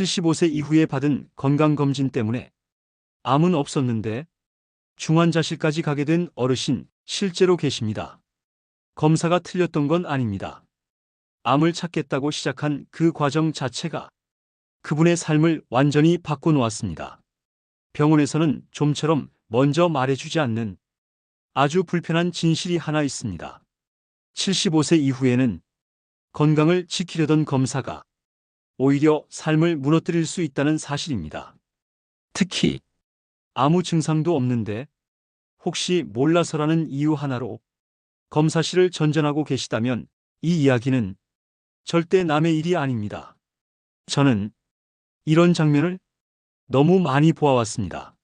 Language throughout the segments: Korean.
75세 이후에 받은 건강검진 때문에 암은 없었는데 중환자실까지 가게 된 어르신 실제로 계십니다. 검사가 틀렸던 건 아닙니다. 암을 찾겠다고 시작한 그 과정 자체가 그분의 삶을 완전히 바꿔놓았습니다. 병원에서는 좀처럼 먼저 말해주지 않는 아주 불편한 진실이 하나 있습니다. 75세 이후에는 건강을 지키려던 검사가 오히려 삶을 무너뜨릴 수 있다는 사실입니다. 특히 아무 증상도 없는데 혹시 몰라서라는 이유 하나로 검사실을 전전하고 계시다면 이 이야기는 절대 남의 일이 아닙니다. 저는 이런 장면을 너무 많이 보아왔습니다.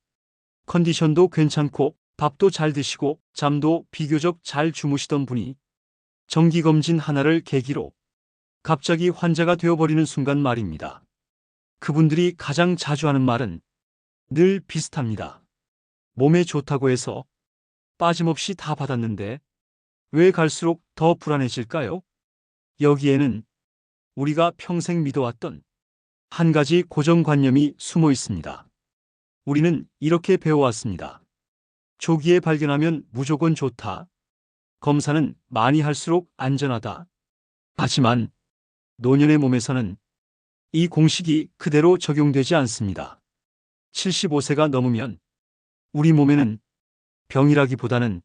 컨디션도 괜찮고 밥도 잘 드시고 잠도 비교적 잘 주무시던 분이 정기검진 하나를 계기로 갑자기 환자가 되어버리는 순간 말입니다. 그분들이 가장 자주 하는 말은 늘 비슷합니다. 몸에 좋다고 해서 빠짐없이 다 받았는데 왜 갈수록 더 불안해질까요? 여기에는 우리가 평생 믿어왔던 한 가지 고정관념이 숨어 있습니다. 우리는 이렇게 배워왔습니다. 조기에 발견하면 무조건 좋다. 검사는 많이 할수록 안전하다. 하지만 노년의 몸에서는 이 공식이 그대로 적용되지 않습니다. 75세가 넘으면 우리 몸에는 병이라기보다는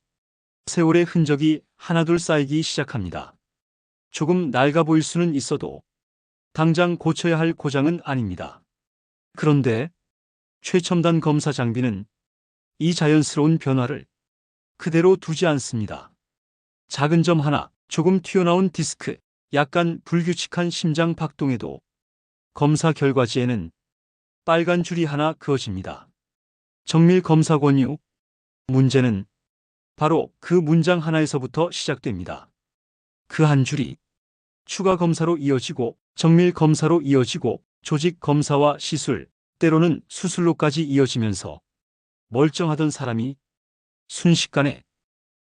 세월의 흔적이 하나둘 쌓이기 시작합니다. 조금 낡아 보일 수는 있어도 당장 고쳐야 할 고장은 아닙니다. 그런데 최첨단 검사 장비는 이 자연스러운 변화를 그대로 두지 않습니다. 작은 점 하나, 조금 튀어나온 디스크, 약간 불규칙한 심장 박동에도 검사 결과지에는 빨간 줄이 하나 그어집니다. 정밀 검사 권유. 문제는 바로 그 문장 하나에서부터 시작됩니다. 그 한 줄이 추가 검사로 이어지고 정밀 검사로 이어지고 조직 검사와 시술, 때로는 수술로까지 이어지면서 멀쩡하던 사람이 순식간에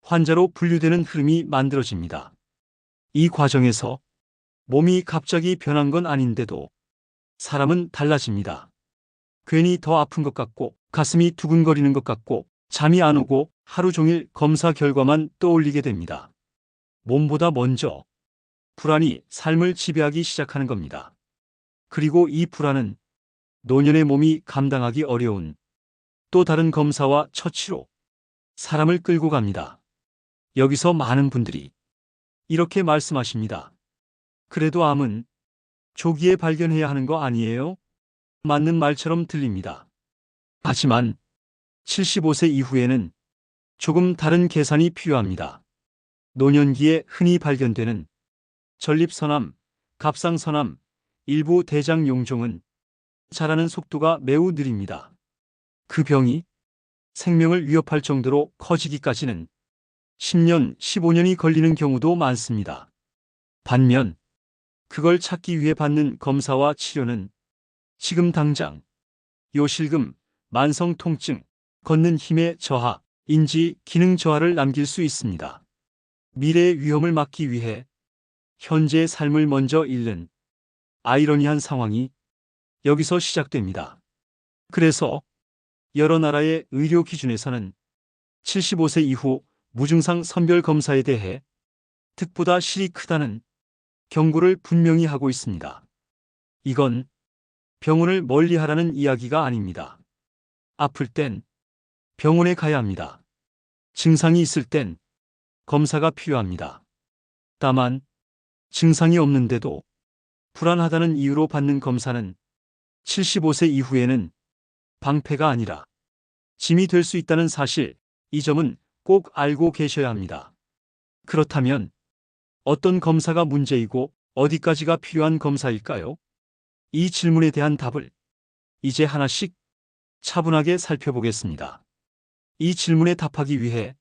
환자로 분류되는 흐름이 만들어집니다. 이 과정에서 몸이 갑자기 변한 건 아닌데도 사람은 달라집니다. 괜히 더 아픈 것 같고 가슴이 두근거리는 것 같고 잠이 안 오고 하루 종일 검사 결과만 떠올리게 됩니다. 몸보다 먼저 불안이 삶을 지배하기 시작하는 겁니다. 그리고 이 불안은 노년의 몸이 감당하기 어려운 또 다른 검사와 처치로 사람을 끌고 갑니다. 여기서 많은 분들이 이렇게 말씀하십니다. 그래도 암은 조기에 발견해야 하는 거 아니에요? 맞는 말처럼 들립니다. 하지만 75세 이후에는 조금 다른 계산이 필요합니다. 노년기에 흔히 발견되는 전립선암, 갑상선암, 일부 대장 용종은 자라는 속도가 매우 느립니다. 그 병이 생명을 위협할 정도로 커지기까지는 10년, 15년이 걸리는 경우도 많습니다. 반면 그걸 찾기 위해 받는 검사와 치료는 지금 당장 요실금, 만성 통증, 걷는 힘의 저하, 인지 기능 저하를 남길 수 있습니다. 미래의 위험을 막기 위해 현재의 삶을 먼저 잃는 아이러니한 상황이 여기서 시작됩니다. 그래서 여러 나라의 의료 기준에서는 75세 이후 무증상 선별 검사에 대해 득보다 실이 크다는 경고를 분명히 하고 있습니다. 이건 병원을 멀리하라는 이야기가 아닙니다. 아플 땐 병원에 가야 합니다. 증상이 있을 땐 검사가 필요합니다. 다만 증상이 없는데도 불안하다는 이유로 받는 검사는 75세 이후에는 방패가 아니라 짐이 될 수 있다는 사실, 이 점은 꼭 알고 계셔야 합니다. 그렇다면 어떤 검사가 문제이고 어디까지가 필요한 검사일까요? 이 질문에 대한 답을 이제 하나씩 차분하게 살펴보겠습니다. 이 질문에 답하기 위해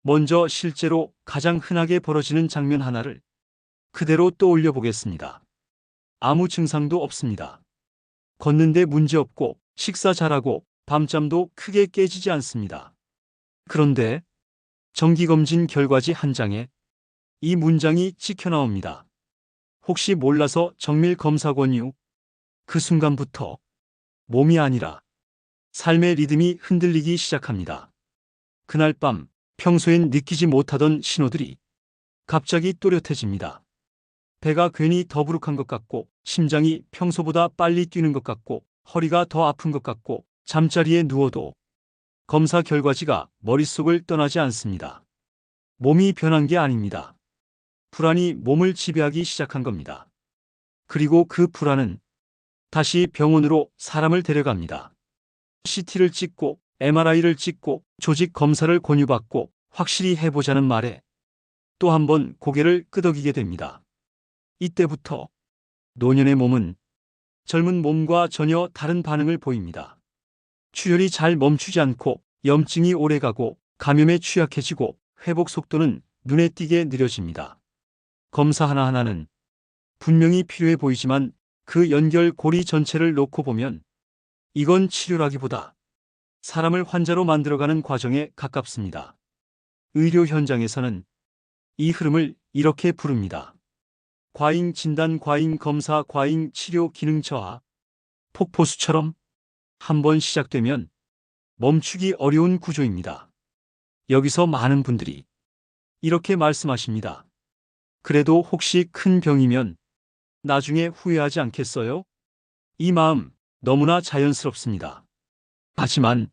먼저 실제로 가장 흔하게 벌어지는 장면 하나를 그대로 떠올려 보겠습니다. 아무 증상도 없습니다. 걷는데 문제없고 식사 잘하고 밤잠도 크게 깨지지 않습니다. 그런데 정기검진 결과지 한 장에 이 문장이 찍혀 나옵니다. 혹시 몰라서 정밀 검사 권유. 그 순간부터 몸이 아니라 삶의 리듬이 흔들리기 시작합니다. 그날 밤 평소엔 느끼지 못하던 신호들이 갑자기 또렷해집니다. 배가 괜히 더부룩한 것 같고, 심장이 평소보다 빨리 뛰는 것 같고, 허리가 더 아픈 것 같고, 잠자리에 누워도 검사 결과지가 머릿속을 떠나지 않습니다. 몸이 변한 게 아닙니다. 불안이 몸을 지배하기 시작한 겁니다. 그리고 그 불안은 다시 병원으로 사람을 데려갑니다. CT를 찍고 MRI를 찍고 조직 검사를 권유받고 확실히 해보자는 말에 또 한 번 고개를 끄덕이게 됩니다. 이때부터 노년의 몸은 젊은 몸과 전혀 다른 반응을 보입니다. 출혈이 잘 멈추지 않고 염증이 오래가고 감염에 취약해지고 회복 속도는 눈에 띄게 느려집니다. 검사 하나하나는 분명히 필요해 보이지만 그 연결고리 전체를 놓고 보면 이건 치료라기보다 사람을 환자로 만들어가는 과정에 가깝습니다. 의료 현장에서는 이 흐름을 이렇게 부릅니다. 과잉 진단, 과잉 검사, 과잉 치료 기능 저하. 폭포수처럼 한번 시작되면 멈추기 어려운 구조입니다. 여기서 많은 분들이 이렇게 말씀하십니다. 그래도 혹시 큰 병이면 나중에 후회하지 않겠어요? 이 마음 너무나 자연스럽습니다. 하지만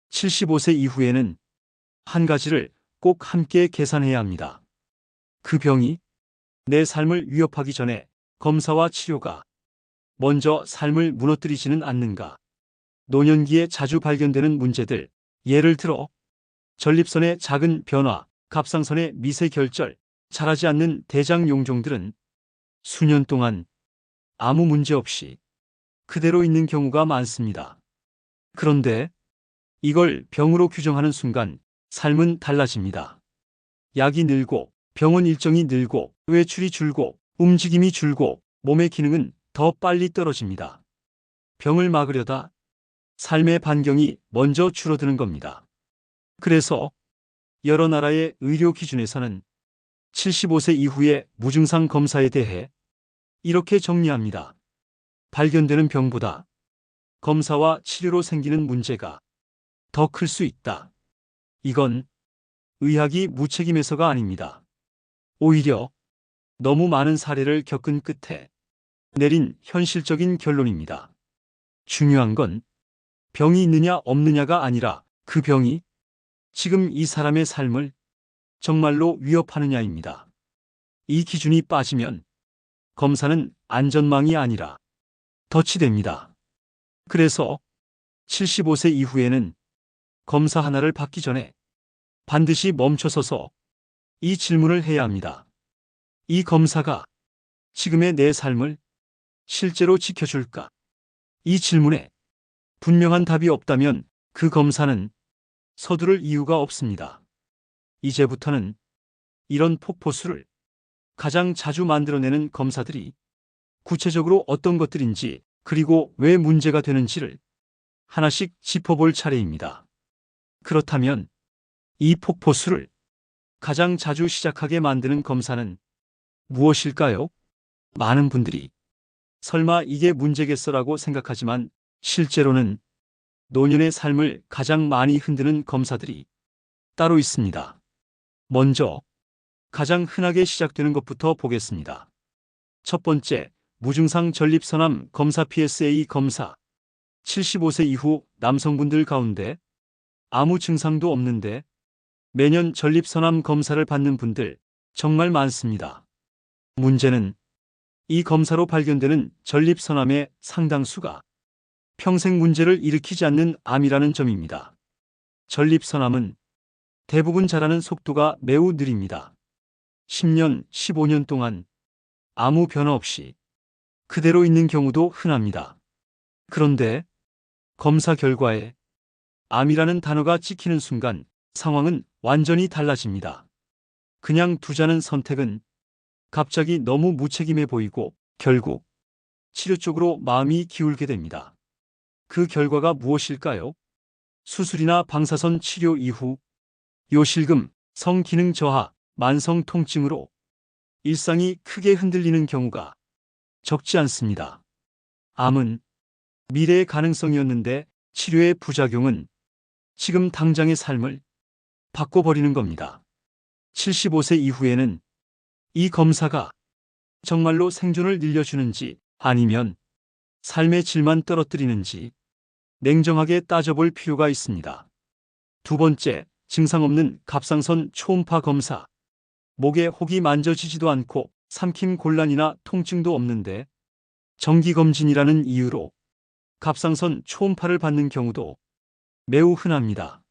75세 이후에는 한 가지를 꼭 함께 계산해야 합니다. 그 병이 내 삶을 위협하기 전에 검사와 치료가 먼저 삶을 무너뜨리지는 않는가. 노년기에 자주 발견되는 문제들, 예를 들어 전립선의 작은 변화, 갑상선의 미세 결절, 자라지 않는 대장 용종들은 수년 동안 아무 문제 없이 그대로 있는 경우가 많습니다. 그런데 이걸 병으로 규정하는 순간 삶은 달라집니다. 약이 늘고 병원 일정이 늘고 외출이 줄고 움직임이 줄고 몸의 기능은 더 빨리 떨어집니다. 병을 막으려다 삶의 반경이 먼저 줄어드는 겁니다. 그래서 여러 나라의 의료 기준에서는 75세 이후의 무증상 검사에 대해 이렇게 정리합니다. 발견되는 병보다 검사와 치료로 생기는 문제가 더 클 수 있다. 이건 의학이 무책임해서가 아닙니다. 오히려 너무 많은 사례를 겪은 끝에 내린 현실적인 결론입니다. 중요한 건 병이 있느냐 없느냐가 아니라 그 병이 지금 이 사람의 삶을 정말로 위협하느냐입니다. 이 기준이 빠지면 검사는 안전망이 아니라 덫이 됩니다. 그래서 75세 이후에는 검사 하나를 받기 전에 반드시 멈춰서서 이 질문을 해야 합니다. 이 검사가 지금의 내 삶을 실제로 지켜줄까? 이 질문에 분명한 답이 없다면 그 검사는 서두를 이유가 없습니다. 이제부터는 이런 폭포수를 가장 자주 만들어내는 검사들이 구체적으로 어떤 것들인지 그리고 왜 문제가 되는지를 하나씩 짚어볼 차례입니다. 그렇다면 이 폭포수를 가장 자주 시작하게 만드는 검사는 무엇일까요? 많은 분들이 설마 이게 문제겠어라고 생각하지만 실제로는 노년의 삶을 가장 많이 흔드는 검사들이 따로 있습니다. 먼저 가장 흔하게 시작되는 것부터 보겠습니다. 첫 번째, 무증상 전립선암 검사 PSA 검사. 75세 이후 남성분들 가운데 아무 증상도 없는데 매년 전립선암 검사를 받는 분들 정말 많습니다. 문제는 이 검사로 발견되는 전립선암의 상당수가 평생 문제를 일으키지 않는 암이라는 점입니다. 전립선암은 대부분 자라는 속도가 매우 느립니다. 10년, 15년 동안 아무 변화 없이 그대로 있는 경우도 흔합니다. 그런데 검사 결과에 암이라는 단어가 찍히는 순간 상황은 완전히 달라집니다. 그냥 두자는 선택은 갑자기 너무 무책임해 보이고 결국 치료 쪽으로 마음이 기울게 됩니다. 그 결과가 무엇일까요? 수술이나 방사선 치료 이후 요실금, 성기능 저하, 만성 통증으로 일상이 크게 흔들리는 경우가 적지 않습니다. 암은 미래의 가능성이었는데 치료의 부작용은 지금 당장의 삶을 바꿔버리는 겁니다. 75세 이후에는 이 검사가 정말로 생존을 늘려주는지 아니면 삶의 질만 떨어뜨리는지 냉정하게 따져볼 필요가 있습니다. 두 번째, 증상 없는 갑상선 초음파 검사. 목에 혹이 만져지지도 않고 삼킴 곤란이나 통증도 없는데 정기검진이라는 이유로 갑상선 초음파를 받는 경우도 매우 흔합니다.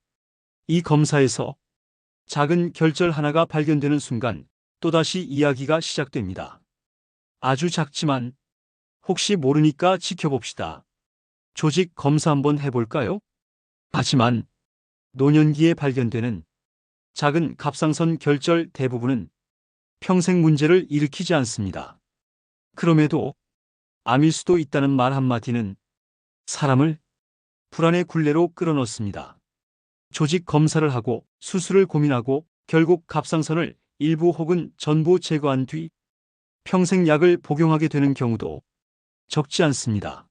이 검사에서 작은 결절 하나가 발견되는 순간 또다시 이야기가 시작됩니다. 아주 작지만 혹시 모르니까 지켜봅시다. 조직 검사 한번 해볼까요? 하지만 노년기에 발견되는 작은 갑상선 결절 대부분은 평생 문제를 일으키지 않습니다. 그럼에도 암일 수도 있다는 말 한마디는 사람을 불안의 굴레로 끌어넣습니다. 조직 검사를 하고 수술을 고민하고 결국 갑상선을 일부 혹은 전부 제거한 뒤 평생 약을 복용하게 되는 경우도 적지 않습니다.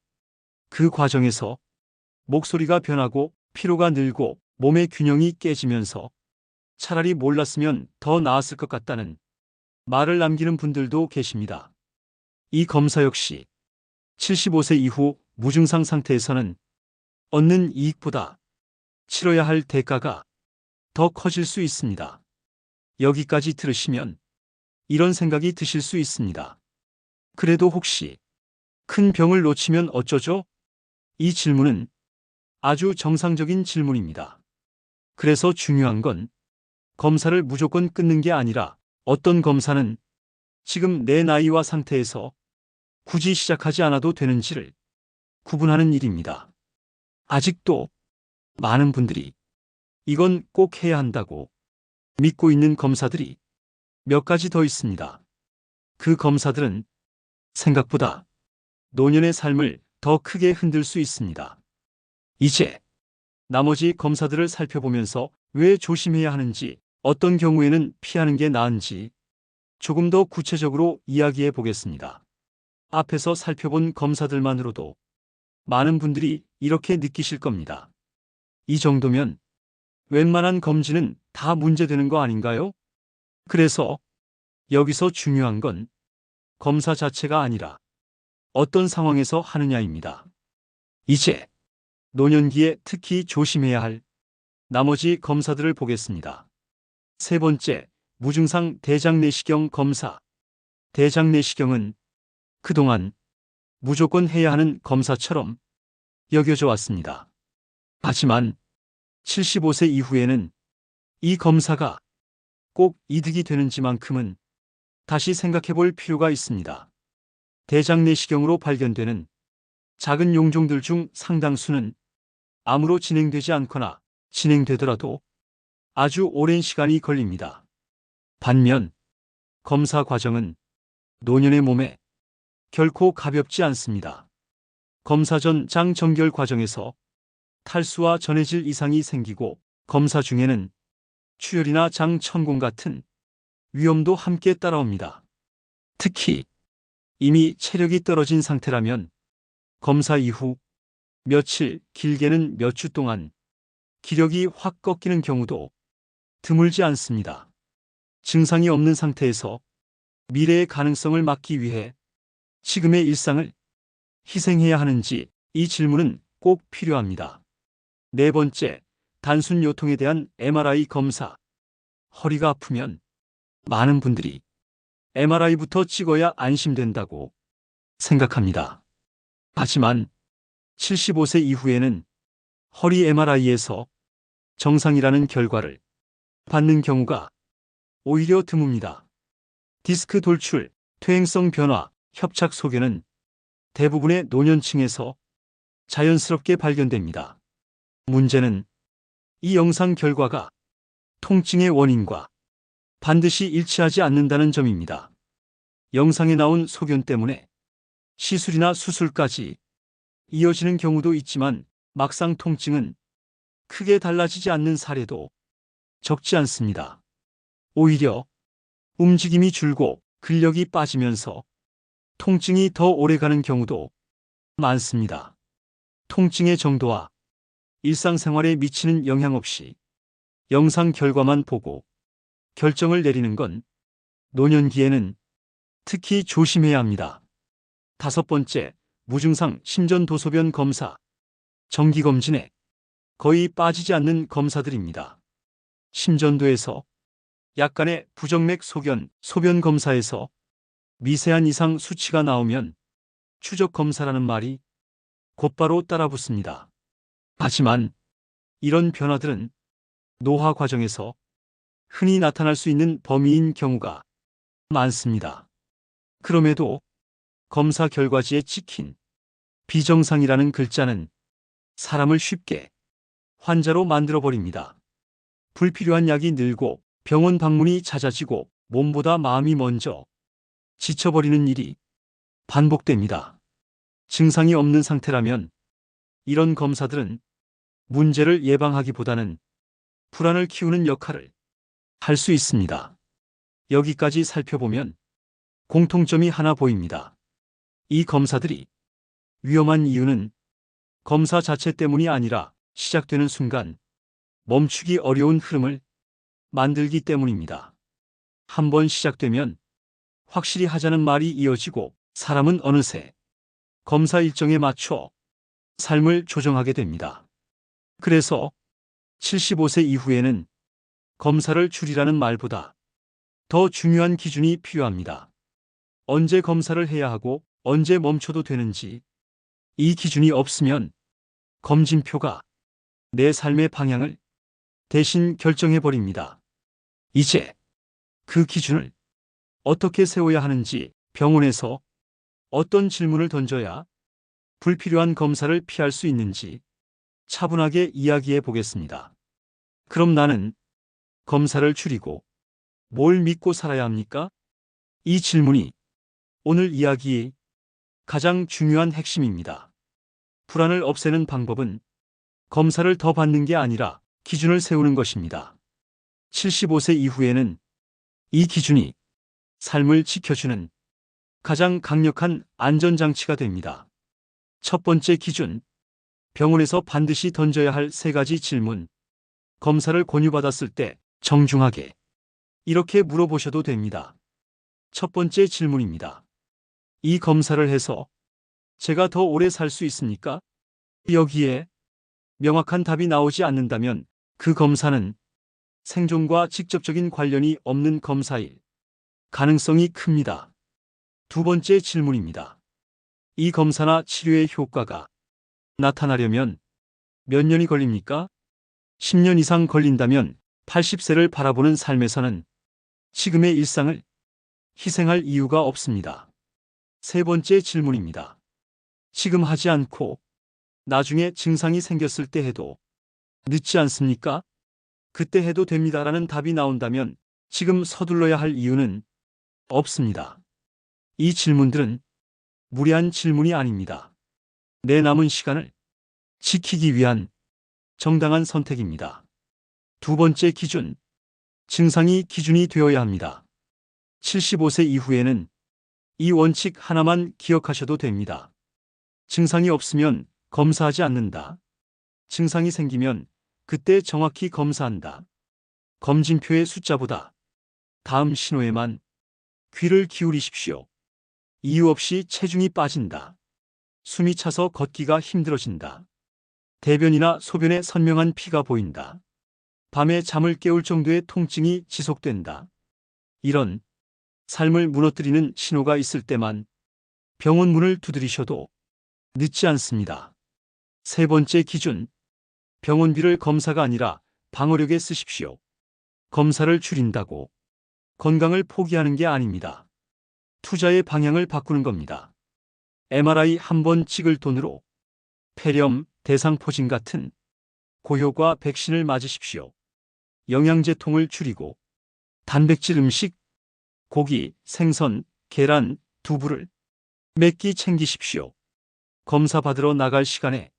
그 과정에서 목소리가 변하고 피로가 늘고 몸의 균형이 깨지면서 차라리 몰랐으면 더 나았을 것 같다는 말을 남기는 분들도 계십니다. 이 검사 역시 75세 이후 무증상 상태에서는 얻는 이익보다 치러야 할 대가가 더 커질 수 있습니다. 여기까지 들으시면 이런 생각이 드실 수 있습니다. 그래도 혹시 큰 병을 놓치면 어쩌죠? 이 질문은 아주 정상적인 질문입니다. 그래서 중요한 건 검사를 무조건 끊는 게 아니라 어떤 검사는 지금 내 나이와 상태에서 굳이 시작하지 않아도 되는지를 구분하는 일입니다. 아직도 많은 분들이 이건 꼭 해야 한다고 믿고 있는 검사들이 몇 가지 더 있습니다. 그 검사들은 생각보다 노년의 삶을 더 크게 흔들 수 있습니다. 이제 나머지 검사들을 살펴보면서 왜 조심해야 하는지, 어떤 경우에는 피하는 게 나은지 조금 더 구체적으로 이야기해 보겠습니다. 앞에서 살펴본 검사들만으로도 많은 분들이 이렇게 느끼실 겁니다. 이 정도면 웬만한 검진은 다 문제되는 거 아닌가요? 그래서 여기서 중요한 건 검사 자체가 아니라 어떤 상황에서 하느냐입니다. 이제 노년기에 특히 조심해야 할 나머지 검사들을 보겠습니다. 세 번째, 무증상 대장내시경 검사. 대장내시경은 그동안 무조건 해야 하는 검사처럼 여겨져 왔습니다. 하지만 75세 이후에는 이 검사가 꼭 이득이 되는지만큼은 다시 생각해 볼 필요가 있습니다. 대장내시경으로 발견되는 작은 용종들 중 상당수는 암으로 진행되지 않거나 진행되더라도 아주 오랜 시간이 걸립니다. 반면 검사 과정은 노년의 몸에 결코 가볍지 않습니다. 검사 전 장 정결 과정에서 탈수와 전해질 이상이 생기고 검사 중에는 출혈이나 장 천공 같은 위험도 함께 따라옵니다. 특히 이미 체력이 떨어진 상태라면 검사 이후 며칠, 길게는 몇 주 동안 기력이 확 꺾이는 경우도 드물지 않습니다. 증상이 없는 상태에서 미래의 가능성을 막기 위해 지금의 일상을 희생해야 하는지 이 질문은 꼭 필요합니다. 네 번째, 단순 요통에 대한 MRI 검사. 허리가 아프면 많은 분들이 MRI부터 찍어야 안심된다고 생각합니다. 하지만 75세 이후에는 허리 MRI에서 정상이라는 결과를 받는 경우가 오히려 드뭅니다. 디스크 돌출, 퇴행성 변화, 협착 소견은 대부분의 노년층에서 자연스럽게 발견됩니다. 문제는 이 영상 결과가 통증의 원인과 반드시 일치하지 않는다는 점입니다. 영상에 나온 소견 때문에 시술이나 수술까지 이어지는 경우도 있지만 막상 통증은 크게 달라지지 않는 사례도 적지 않습니다. 오히려 움직임이 줄고 근력이 빠지면서 통증이 더 오래 가는 경우도 많습니다. 통증의 정도와 일상생활에 미치는 영향 없이 영상 결과만 보고 결정을 내리는 건 노년기에는 특히 조심해야 합니다. 다섯 번째, 무증상 심전도소변 검사. 정기검진에 거의 빠지지 않는 검사들입니다. 심전도에서 약간의 부정맥 소견, 소변 검사에서 미세한 이상 수치가 나오면 추적 검사라는 말이 곧바로 따라붙습니다. 하지만 이런 변화들은 노화 과정에서 흔히 나타날 수 있는 범위인 경우가 많습니다. 그럼에도 검사 결과지에 찍힌 비정상이라는 글자는 사람을 쉽게 환자로 만들어버립니다. 불필요한 약이 늘고 병원 방문이 잦아지고 몸보다 마음이 먼저 지쳐버리는 일이 반복됩니다. 증상이 없는 상태라면 이런 검사들은 문제를 예방하기보다는 불안을 키우는 역할을 할 수 있습니다. 여기까지 살펴보면 공통점이 하나 보입니다. 이 검사들이 위험한 이유는 검사 자체 때문이 아니라 시작되는 순간 멈추기 어려운 흐름을 만들기 때문입니다. 한번 시작되면 확실히 하자는 말이 이어지고 사람은 어느새 검사 일정에 맞춰 삶을 조정하게 됩니다. 그래서 75세 이후에는 검사를 줄이라는 말보다 더 중요한 기준이 필요합니다. 언제 검사를 해야 하고 언제 멈춰도 되는지, 이 기준이 없으면 검진표가 내 삶의 방향을 대신 결정해버립니다. 이제 그 기준을 어떻게 세워야 하는지, 병원에서 어떤 질문을 던져야 불필요한 검사를 피할 수 있는지 차분하게 이야기해 보겠습니다. 그럼 나는 검사를 줄이고 뭘 믿고 살아야 합니까? 이 질문이 오늘 이야기의 가장 중요한 핵심입니다. 불안을 없애는 방법은 검사를 더 받는 게 아니라 기준을 세우는 것입니다. 75세 이후에는 이 기준이 삶을 지켜주는 가장 강력한 안전장치가 됩니다. 첫 번째 기준, 병원에서 반드시 던져야 할 세 가지 질문. 검사를 권유받았을 때 정중하게 이렇게 물어보셔도 됩니다. 첫 번째 질문입니다. 이 검사를 해서 제가 더 오래 살 수 있습니까? 여기에 명확한 답이 나오지 않는다면 그 검사는 생존과 직접적인 관련이 없는 검사일 가능성이 큽니다. 두 번째 질문입니다. 이 검사나 치료의 효과가 나타나려면 몇 년이 걸립니까? 10년 이상 걸린다면 80세를 바라보는 삶에서는 지금의 일상을 희생할 이유가 없습니다. 세 번째 질문입니다. 지금 하지 않고 나중에 증상이 생겼을 때 해도 늦지 않습니까? 그때 해도 됩니다라는 답이 나온다면 지금 서둘러야 할 이유는 없습니다. 이 질문들은 무리한 질문이 아닙니다. 내 남은 시간을 지키기 위한 정당한 선택입니다. 두 번째 기준, 증상이 기준이 되어야 합니다. 75세 이후에는 이 원칙 하나만 기억하셔도 됩니다. 증상이 없으면 검사하지 않는다. 증상이 생기면 그때 정확히 검사한다. 검진표의 숫자보다 다음 신호에만 귀를 기울이십시오. 이유 없이 체중이 빠진다. 숨이 차서 걷기가 힘들어진다. 대변이나 소변에 선명한 피가 보인다. 밤에 잠을 깨울 정도의 통증이 지속된다. 이런 삶을 무너뜨리는 신호가 있을 때만 병원 문을 두드리셔도 늦지 않습니다. 세 번째 기준, 병원비를 검사가 아니라 방어력에 쓰십시오. 검사를 줄인다고 건강을 포기하는 게 아닙니다. 투자의 방향을 바꾸는 겁니다. MRI 한 번 찍을 돈으로 폐렴, 대상포진 같은 고효과 백신을 맞으십시오. 영양제통을 줄이고 단백질 음식, 고기, 생선, 계란, 두부를 몇 끼 챙기십시오. 검사 받으러 나갈 시간에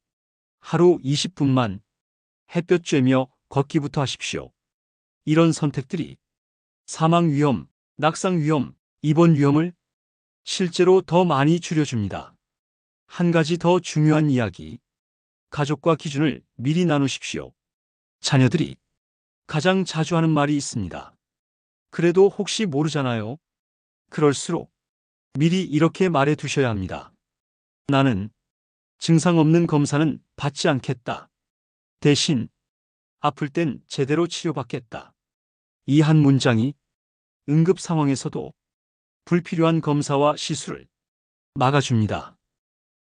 하루 20분만 햇볕 쬐며 걷기부터 하십시오. 이런 선택들이 사망 위험, 낙상 위험, 입원 위험을 실제로 더 많이 줄여줍니다. 한 가지 더 중요한 이야기. 가족과 기준을 미리 나누십시오. 자녀들이 가장 자주 하는 말이 있습니다. 그래도 혹시 모르잖아요. 그럴수록 미리 이렇게 말해 두셔야 합니다. 나는 증상 없는 검사는 받지 않겠다. 대신 아플 땐 제대로 치료받겠다. 이 한 문장이 응급 상황에서도 불필요한 검사와 시술을 막아줍니다.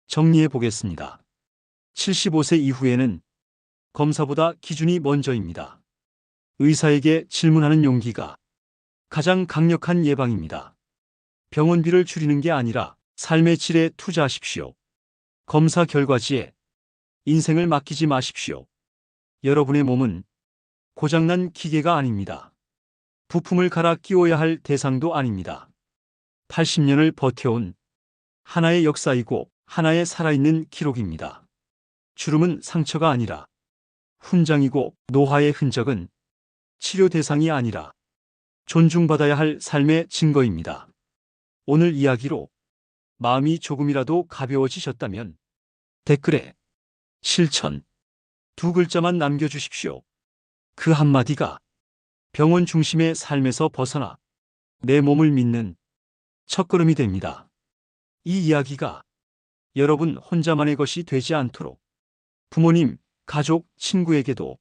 정리해 보겠습니다. 75세 이후에는 검사보다 기준이 먼저입니다. 의사에게 질문하는 용기가 가장 강력한 예방입니다. 병원비를 줄이는 게 아니라 삶의 질에 투자하십시오. 검사 결과지에 인생을 맡기지 마십시오. 여러분의 몸은 고장난 기계가 아닙니다. 부품을 갈아 끼워야 할 대상도 아닙니다. 80년을 버텨온 하나의 역사이고 하나의 살아있는 기록입니다. 주름은 상처가 아니라 훈장이고 노화의 흔적은 치료 대상이 아니라 존중받아야 할 삶의 증거입니다. 오늘 이야기로 마음이 조금이라도 가벼워지셨다면 댓글에 실천 두 글자만 남겨주십시오. 그 한마디가 병원 중심의 삶에서 벗어나 내 몸을 믿는 첫걸음이 됩니다. 이 이야기가 여러분 혼자만의 것이 되지 않도록 부모님, 가족, 친구에게도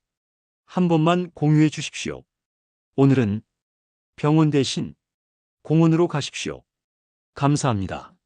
한 번만 공유해 주십시오. 오늘은 병원 대신 공원으로 가십시오. 감사합니다.